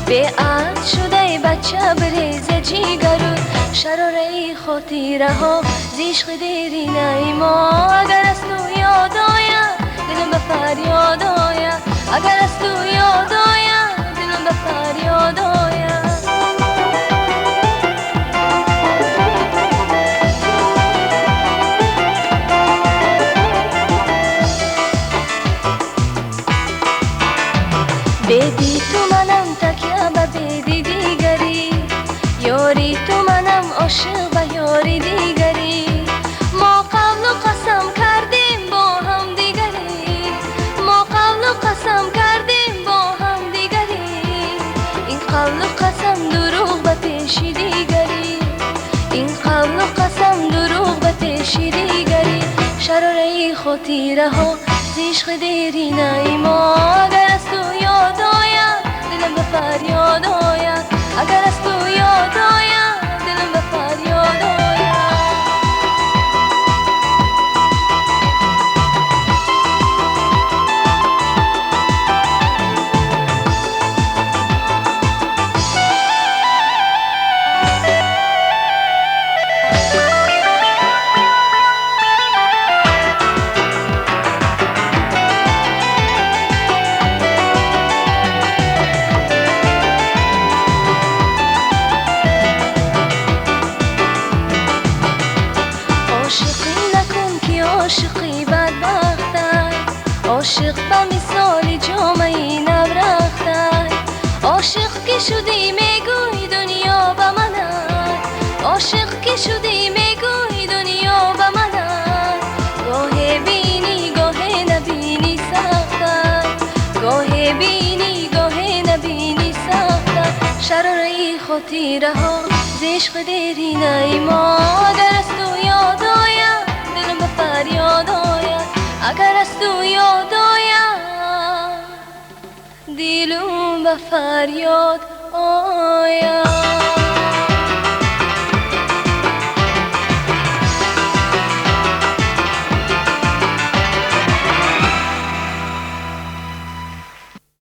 بیعت شده بچه بریز جیگرو شراره خاطره ها زیشق دیری نیما اگر از تو یاد آید دلم به فریاد آید اگر از تو یاد آید دلم به فریاد آید بیدی تو منم تکیه به بیدی دیگری یاری تو منم عاشق به یاری دیگری ما قبل و قسم کردیم با هم دیگری ما قبل و قسم کردیم با هم دیگری این قبل و قسم دروغ به پیشی دیگری این قبل و قسم دروغ به پیشی دیگری شراره خاطره ها زیشق دیری نیما اگر از تو یاد آید دلم به فریاد آید اگر از تو یاد آید دلم به فریاد آید عاشقی بدبختای عاشق به مثال جامعی نبرختای عاشق که شدی میگوی دنیا به منای عاشق که شدی میگوی دنیا به منای گاه بینی گاه نبینی سختای گاه بینی گاه نبینی سختای شراره خاطره ها زیشق دیری نیما اگر از تو یاد آید دلم به فریاد آید اگر از تو یاد آید دلم به فریاد آید